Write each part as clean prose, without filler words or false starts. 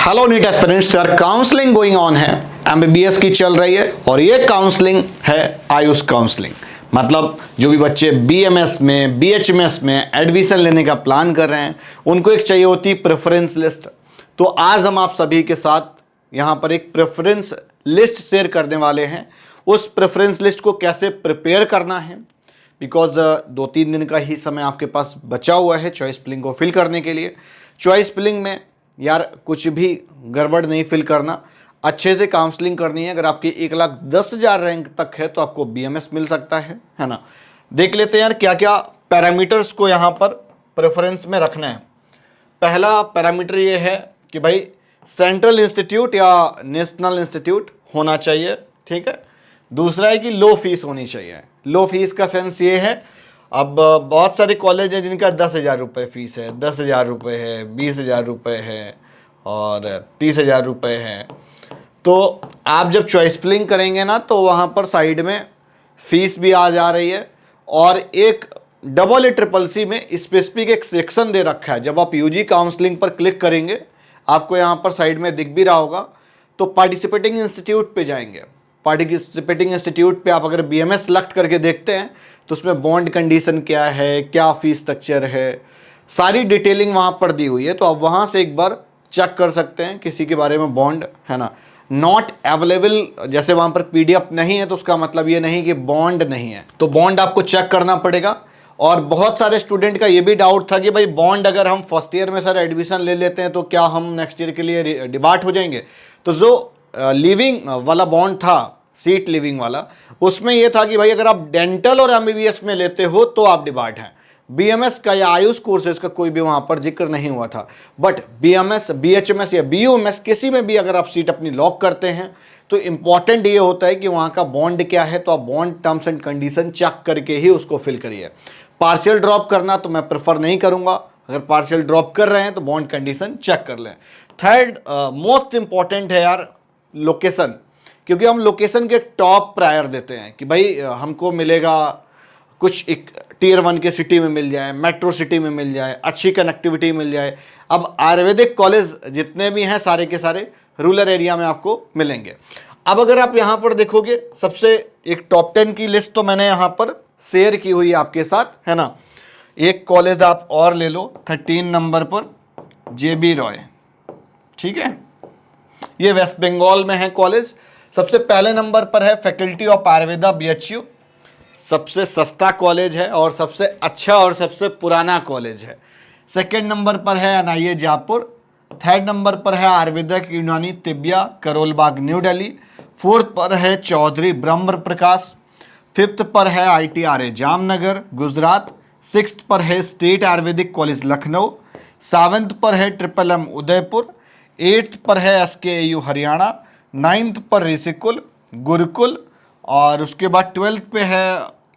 Hello NEET aspirants, यार counselling going on है, MBBS की चल रही है और ये काउंसलिंग है आयुष काउंसलिंग। मतलब जो भी बच्चे बीएमएस में बीएचएमएस में एडमिशन लेने का प्लान कर रहे हैं उनको एक चाहिए होती प्रेफरेंस लिस्ट। तो आज हम आप सभी के साथ यहाँ पर एक प्रेफरेंस लिस्ट शेयर करने वाले हैं। उस प्रेफरेंस लिस्ट को कैसे प्रिपेयर करना है, बिकॉज 2-3 दिन का ही समय आपके पास बचा हुआ है चॉइस फिलिंग को फिल करने के लिए। चॉइस फिलिंग में यार कुछ भी गड़बड़ नहीं फिल करना, अच्छे से काउंसलिंग करनी है। अगर आपकी 1,10,000 रैंक तक है तो आपको बीएमएस मिल सकता है ना। देख लेते हैं यार क्या क्या पैरामीटर्स को यहाँ पर प्रेफरेंस में रखना है। पहला पैरामीटर ये है कि भाई सेंट्रल इंस्टीट्यूट या नेशनल इंस्टीट्यूट होना चाहिए, ठीक है। दूसरा है कि लो फीस होनी चाहिए। लो फीस का सेंस ये है, अब बहुत सारे कॉलेज हैं जिनका 10,000 रुपये फ़ीस है, 10,000 रुपये है, 20,000 रुपये है और 30,000 रुपये है। तो आप जब चॉइस फिलिंग करेंगे ना तो वहाँ पर साइड में फ़ीस भी आ जा रही है और एक EEEC में स्पेसिफिक एक सेक्शन दे रखा है। जब आप यूजी काउंसलिंग पर क्लिक करेंगे आपको यहाँ पर साइड में दिख भी रहा होगा, तो पार्टिसिपेटिंग इंस्टीट्यूट पे जाएंगे। पार्टिसिपेटिंग इंस्टीट्यूट पे आप अगर बीएमएस सेलेक्ट करके देखते हैं तो उसमें बॉन्ड कंडीशन क्या है, क्या फीस स्ट्रक्चर है, सारी डिटेलिंग वहाँ पर दी हुई है। तो आप वहाँ से एक बार चेक कर सकते हैं किसी के बारे में बॉन्ड है ना नॉट अवेलेबल। जैसे वहाँ पर पीडीएफ नहीं है तो उसका मतलब ये नहीं कि बॉन्ड नहीं है, तो बॉन्ड आपको चेक करना पड़ेगा। और बहुत सारे स्टूडेंट का ये भी डाउट था कि भाई बॉन्ड अगर हम फर्स्ट ईयर में सर एडमिशन ले लेते हैं तो क्या हम नेक्स्ट ईयर के लिए डिबार्ट हो जाएंगे। तो जो लिविंग वाला बॉन्ड था, सीट लिविंग वाला, उसमें यह था कि भाई अगर आप डेंटल और एमबीबीएस में लेते हो तो आप डिबार्ट हैं। बीएमएस का या आयुष कोर्सेज का कोई भी वहां पर जिक्र नहीं हुआ था। बट बीएमएस, बीएचएमएस या बीयूएमएस किसी में भी अगर आप सीट अपनी लॉक करते हैं तो इंपॉर्टेंट ये होता है कि वहां का बॉन्ड क्या है। तो आप bond terms and condition check करके ही उसको फिल करिए। पार्शियल ड्रॉप करना तो मैं प्रेफर नहीं करूंगा। अगर पार्शियल ड्रॉप कर रहे हैं तो बॉन्ड कंडीशन चेक कर लें। थर्ड मोस्ट इंपॉर्टेंट है यार लोकेशन, क्योंकि हम लोकेशन के टॉप प्रायर देते हैं कि भाई हमको मिलेगा कुछ एक टियर 1 के सिटी में मिल जाए, मेट्रो सिटी में मिल जाए, अच्छी कनेक्टिविटी मिल जाए। अब आयुर्वेदिक कॉलेज जितने भी हैं सारे के सारे रूरल एरिया में आपको मिलेंगे। अब अगर आप यहाँ पर देखोगे सबसे एक टॉप 10 की लिस्ट तो मैंने यहाँ पर शेयर की हुई आपके साथ, है ना। एक कॉलेज आप और ले लो 13 नंबर पर, JB रॉय, ठीक है। ये वेस्ट बंगाल में है कॉलेज। सबसे पहले नंबर पर है फैकल्टी ऑफ आयुर्वेदा BHU, सबसे सस्ता कॉलेज है और सबसे अच्छा और सबसे पुराना कॉलेज है। सेकंड नंबर पर है NIA जयपुर। थर्ड नंबर पर है आयुर्वेदिक यूनानी तिब्बिया करोल बाग न्यू दिल्ली। फोर्थ पर है चौधरी ब्रह्म प्रकाश। फिफ्थ पर है ITRA जामनगर गुजरात। सिक्स्थ पर है state Ayurvedic college Lucknow. Seventh पर है MMM उदयपुर। एट्थ पर है SKAU हरियाणा। 9th पर ऋषिकुल गुरुकुल और उसके बाद 12th पे है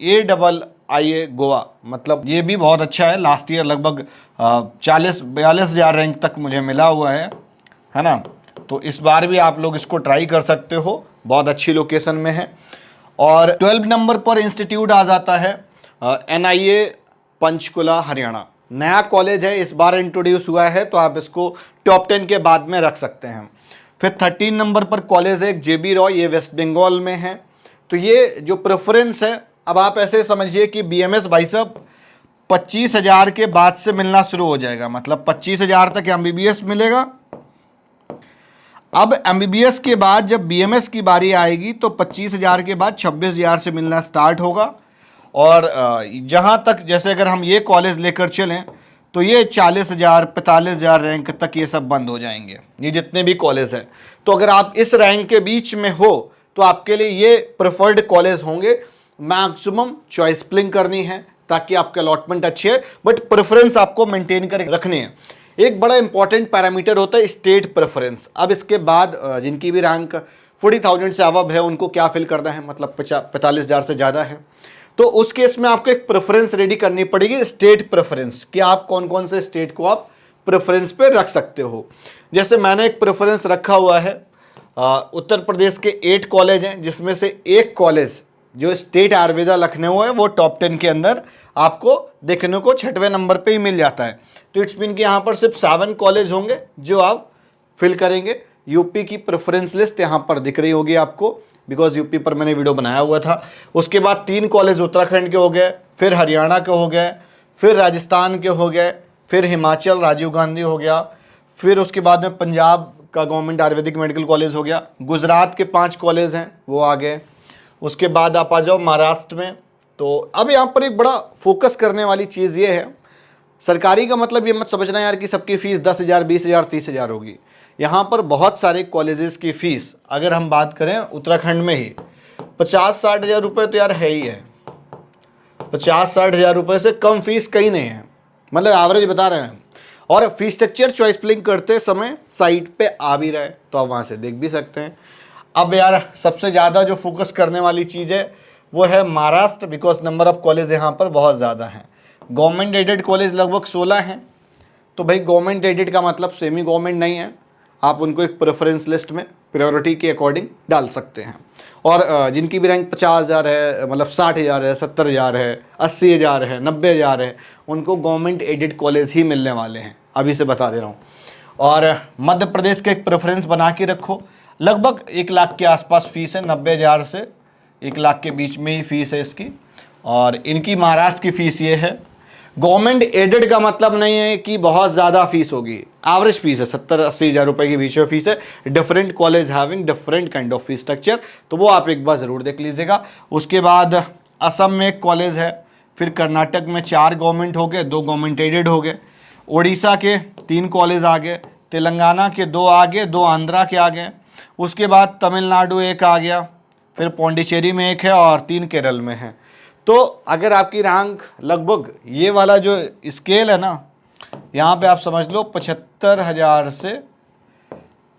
AIIA गोवा। मतलब ये भी बहुत अच्छा है। लास्ट ईयर लगभग 40-42 रैंक तक मुझे मिला हुआ है ना। तो इस बार भी आप लोग इसको ट्राई कर सकते हो, बहुत अच्छी लोकेशन में है। और 12 नंबर पर इंस्टीट्यूट आ जाता है NIA पंचकुला हरियाणा। नया कॉलेज है, इस बार इंट्रोड्यूस हुआ है, तो आप इसको टॉप 10 के बाद में रख सकते हैं। फिर 13 नंबर पर कॉलेज है JB रॉय, ये वेस्ट बंगाल में है। तो ये जो प्रेफरेंस है, अब आप ऐसे समझिए कि BMS भाई साहब 25,000 के बाद से मिलना शुरू हो जाएगा। मतलब 25,000 तक MBBS मिलेगा। अब MBBS के बाद जब BMS की बारी आएगी तो 25,000 के बाद 26,000 से मिलना स्टार्ट होगा। और जहाँ तक जैसे अगर हम ये कॉलेज लेकर चलें तो ये 40,000 45,000 रैंक तक ये सब बंद हो जाएंगे, ये जितने भी कॉलेज हैं। तो अगर आप इस रैंक के बीच में हो तो आपके लिए ये प्रेफर्ड कॉलेज होंगे। मैक्सिमम चॉइस फिलिंग करनी है ताकि आपका अलॉटमेंट अच्छी है, बट प्रेफरेंस आपको मेंटेन कर रखनी है। एक बड़ा इंपॉर्टेंट पैरामीटर होता है स्टेट प्रेफरेंस। अब इसके बाद जिनकी भी रैंक 40,000 से अबव है उनको क्या फिल करना है, मतलब 45,000 से ज़्यादा है, तो उस केस में आपको एक प्रेफरेंस रेडी करनी पड़ेगी, स्टेट प्रेफरेंस, कि आप कौन कौन से स्टेट को आप प्रेफरेंस पे रख सकते हो। जैसे मैंने एक प्रेफरेंस रखा हुआ है, उत्तर प्रदेश के 8 कॉलेज हैं जिसमें से एक कॉलेज जो स्टेट आयुर्वेदा लखनऊ है वो टॉप 10 के अंदर आपको देखने को 6वें नंबर पे ही मिल जाता है। तो इट्स मीन कि यहाँ पर सिर्फ 7 कॉलेज होंगे जो आप फिल करेंगे। यूपी की प्रेफरेंस लिस्ट यहाँ पर दिख रही होगी आपको, बिकॉज यूपी पर मैंने वीडियो बनाया हुआ था। उसके बाद 3 कॉलेज उत्तराखंड के हो गए, फिर हरियाणा के हो गए, फिर राजस्थान के हो गए, फिर हिमाचल राजीव गांधी हो गया, फिर उसके बाद में पंजाब का गवर्नमेंट आयुर्वेदिक मेडिकल कॉलेज हो गया, गुजरात के 5 कॉलेज हैं वो आ गए। उसके बाद आप आ जाओ महाराष्ट्र में। तो अब यहाँ पर एक बड़ा फोकस करने वाली चीज़ ये है, सरकारी का मतलब ये मत समझना यार कि सबकी फ़ीस 10,000 20,000 30,000 होगी। यहाँ पर बहुत सारे कॉलेजेस की फ़ीस अगर हम बात करें उत्तराखंड में ही 50-60 हज़ार रुपये तो यार है ही है। 50-60 हज़ार रुपये से कम फीस कहीं नहीं है, मतलब एवरेज बता रहे हैं। और फीस स्ट्रक्चर चॉइस फिलिंग करते समय साइट पे आ भी रहा है, तो आप वहाँ से देख भी सकते हैं। अब यार सबसे ज़्यादा जो फोकस करने वाली चीज़ है वो है Maharashtra, because number of college यहाँ पर बहुत ज़्यादा हैं। गवर्नमेंट एडेड कॉलेज लगभग 16 हैं। तो भाई गवर्नमेंट एडेड का मतलब सेमी गवर्नमेंट नहीं है, आप उनको एक प्रेफरेंस लिस्ट में प्रायोरिटी के अकॉर्डिंग डाल सकते हैं। और जिनकी भी रैंक 50,000 है, मतलब 60,000 है, 70,000 है, 80,000 है, 90,000 है, उनको गवर्नमेंट एडेड कॉलेज ही मिलने वाले हैं, अभी से बता दे रहा हूँ। और मध्य प्रदेश का एक प्रेफरेंस बना के रखो, लगभग 1 लाख के आसपास फ़ीस है, 90,000 से 1 लाख के बीच में ही फ़ीस है इसकी। और इनकी महाराष्ट्र की फ़ीस ये है। गवर्नमेंट एडेड का मतलब नहीं है कि बहुत ज़्यादा फीस होगी, एवरेज फीस है 70-80 हज़ार रुपये के बीच में फीस है। Different college having different kind of fees structure, तो वो आप एक बार ज़रूर देख लीजिएगा। उसके बाद असम में एक कॉलेज है, फिर कर्नाटक में 4 गवर्नमेंट हो गए, 2 गवर्नमेंट एडेड हो गए, उड़ीसा के 3 कॉलेज आ गए, तेलंगाना के 2 आ गए, 2 आंध्रा के आ गए। उसके बाद तमिलनाडु एक आ गया, फिर पौंडीचेरी में एक है और 3 केरल में है। तो अगर आपकी रैंक लगभग ये वाला जो स्केल है ना, यहाँ पे आप समझ लो 75,000 से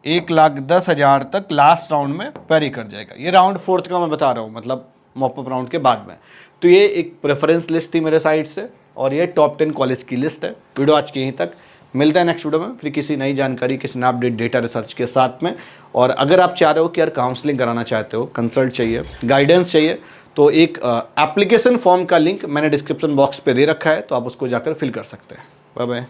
1,10,000 तक लास्ट राउंड में वेरी कर जाएगा। ये राउंड 4th का मैं बता रहा हूँ, मतलब मॉपअप राउंड के बाद में। तो ये एक प्रेफरेंस लिस्ट थी मेरे साइड से, और ये टॉप 10 कॉलेज की लिस्ट है। वीडियो आज की यहीं तक, मिलता है नेक्स्ट वीडियो में फिर किसी नई जानकारी के स्नैप अपडेट डेटा रिसर्च के साथ में। और अगर आप चाह रहे हो कि यार काउंसलिंग कराना चाहते हो, कंसल्ट चाहिए, गाइडेंस चाहिए, तो एक एप्लीकेशन फॉर्म का लिंक मैंने डिस्क्रिप्शन बॉक्स पे दे रखा है, तो आप उसको जाकर फिल कर सकते हैं। Bye bye.